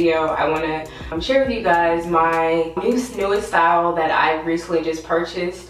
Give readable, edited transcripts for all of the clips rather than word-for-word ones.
video, I want to share with you guys my newest style that I recently just purchased.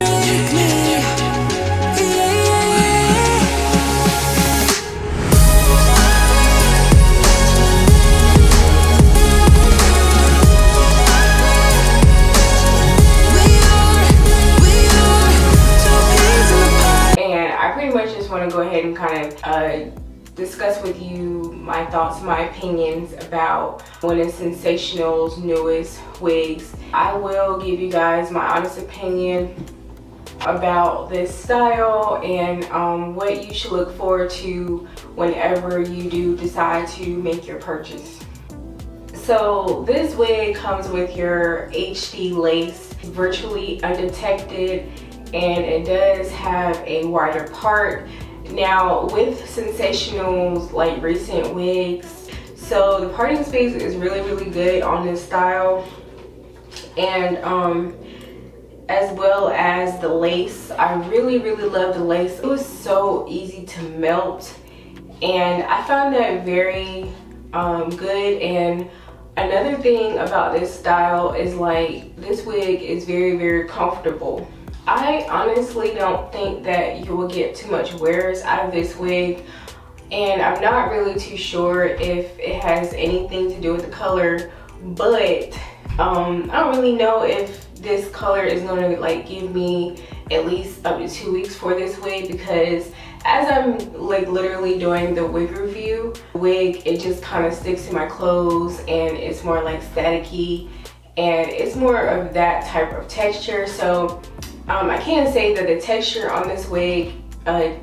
Want to go ahead and kind of discuss with you my thoughts, my opinions about one of Sensationnel's newest wigs. I will give you guys my honest opinion about this style and what you should look forward to whenever you do decide to make your purchase. So this wig comes with your HD lace, virtually undetected, and it does have a wider part. Now with Sensationnel's like recent wigs, so the parting space is really good on this style, and as well as the lace. I really love the lace. It was so easy to melt, and I found that very good. And another thing about this style is like this wig is very comfortable. I honestly don't think that you will get too much wears out of this wig, and I'm not really too sure if it has anything to do with the color, but I don't really know if this color is going to like give me at least up to 2 weeks for this wig, because as I'm like literally doing the wig review, it just kind of sticks to my clothes and it's more like staticky, and it's more of that type of texture. So I can say that the texture on this wig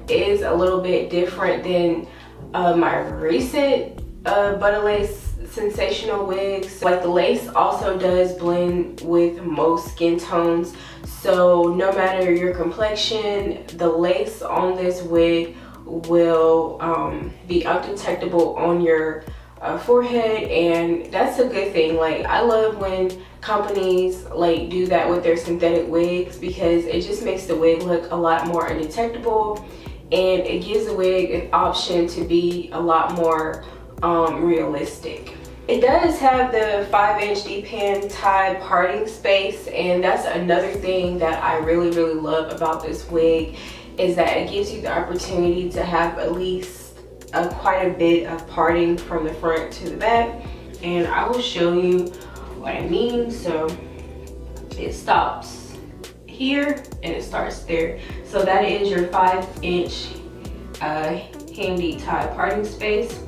is a little bit different than my recent Butta lace Sensationnel wigs. Like the lace also does blend with most skin tones, so no matter your complexion, the lace on this wig will be undetectable on your forehead, and that's a good thing. Like I love when companies like do that with their synthetic wigs, because it just makes the wig look a lot more undetectable, and it gives the wig an option to be a lot more realistic. It does have the 5-inch deep hand tie parting space, and that's another thing that I really love about this wig, is that it gives you the opportunity to have at least quite a bit of parting from the front to the back, and I will show you what I mean. So it stops here and it starts there, so that is your 5-inch handy tie parting space.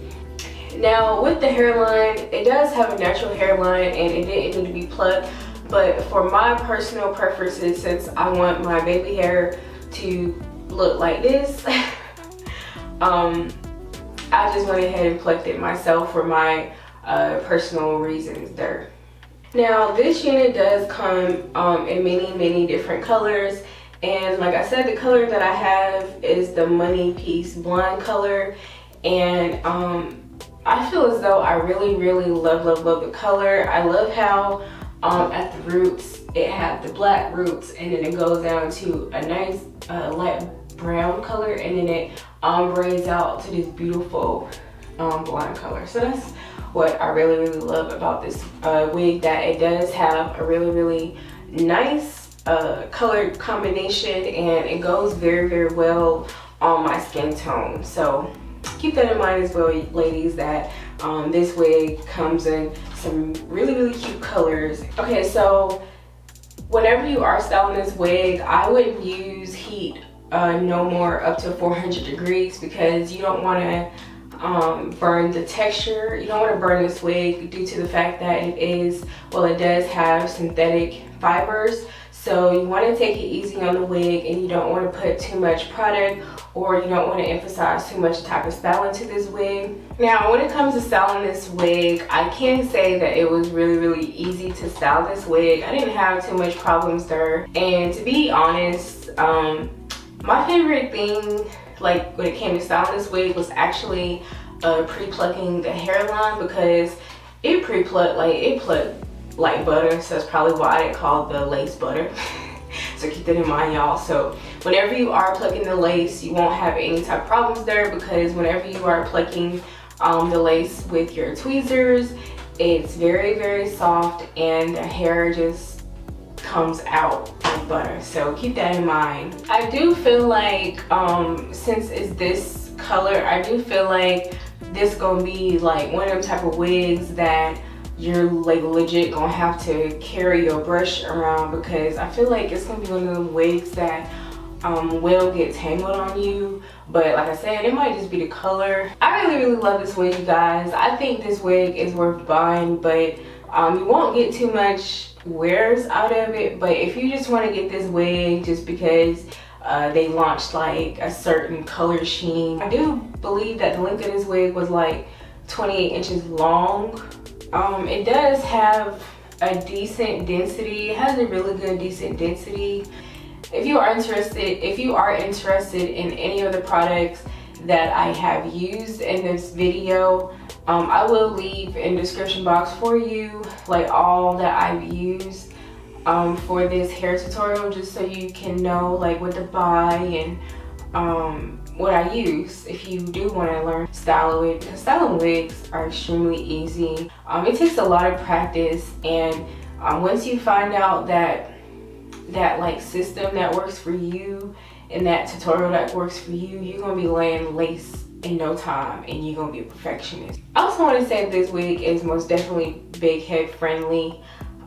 Now with the hairline, it does have a natural hairline and it didn't need to be plucked, but for my personal preferences, since I want my baby hair to look like this, I just went ahead and plucked it myself for my personal reasons there. Now this unit does come in many different colors, and like I said, the color that I have is the Money Piece blonde color, and I feel as though I really love the color. I love how at the roots it had the black roots, and then it goes down to a nice light brown color, and then it ombres out to this beautiful blonde color. So that's what I really love about this wig, that it does have a really nice color combination, and it goes very well on my skin tone. So keep that in mind as well, ladies, that this wig comes in some really cute colors. Okay, so whenever you are styling this wig, I wouldn't use heat no more up to 400 degrees, because you don't want to burn the texture. You don't want to burn this wig due to the fact that it does have synthetic fibers. So you want to take it easy on the wig, and you don't want to put too much product, or you don't want to emphasize too much type of styling to this wig. Now when it comes to styling this wig, I can say that it was really easy to style this wig. I didn't have too much problems there, and to be honest, my favorite thing, like when it came to styling this wig, was actually pre-plucking the hairline, because it pre-plucked, like it plucked like butter, so that's probably why I call the lace butter. So keep that in mind, y'all. So whenever you are plucking the lace, you won't have any type of problems there, because whenever you are plucking the lace with your tweezers, It's very soft, and the hair just comes out like butter, so keep that in mind. I do feel like since it's this color, I do feel like this gonna be like one of them type of wigs that you're like legit gonna have to carry your brush around, because I feel like it's gonna be one of them wigs that will get tangled on you. But like I said, it might just be the color. I really love this wig, you guys. I think this wig is worth buying, but you won't get too much wears out of it. But if you just want to get this wig just because they launched like a certain color scheme, I do believe that the length of this wig was like 28 inches long. It does have a decent density. It has a really good decent density. If you are interested in any of the products that I have used in this video, I will leave in the description box for you like all that I've used for this hair tutorial, just so you can know like what to buy and what I use if you do want to learn style a wig, because styling wigs are extremely easy. It takes a lot of practice, and once you find out that like system that works for you and that tutorial that works for you, you're gonna be laying lace in no time, and you're gonna be a perfectionist. I also want to say this wig is most definitely big head friendly,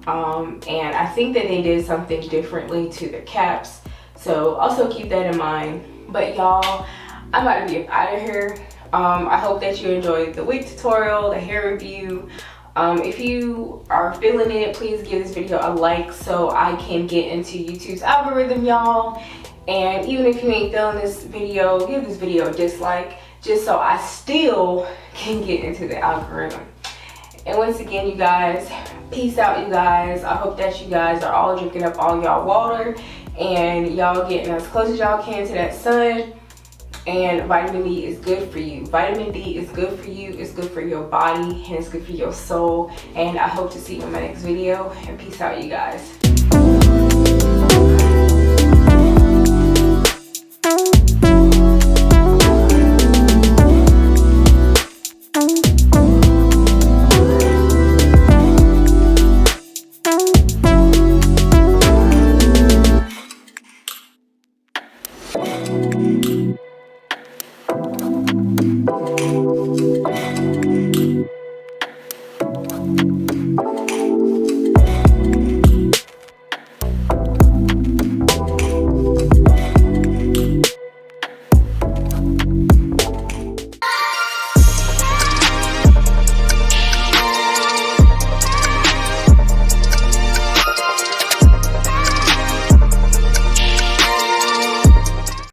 and I think that they did something differently to the caps, so also keep that in mind. But y'all, I'm about to be out of here. I hope that you enjoyed the wig tutorial, the hair review. If you are feeling it, please give this video a like so I can get into YouTube's algorithm, y'all. And even if you ain't feeling this video, give this video a dislike, just so I still can get into the algorithm. And once again, you guys, peace out, you guys. I hope that you guys are all drinking up all y'all water and y'all getting as close as y'all can to that sun. And vitamin D is good for you. Vitamin D is good for you. It's good for your body, and it's good for your soul. And I hope to see you in my next video. And peace out, you guys.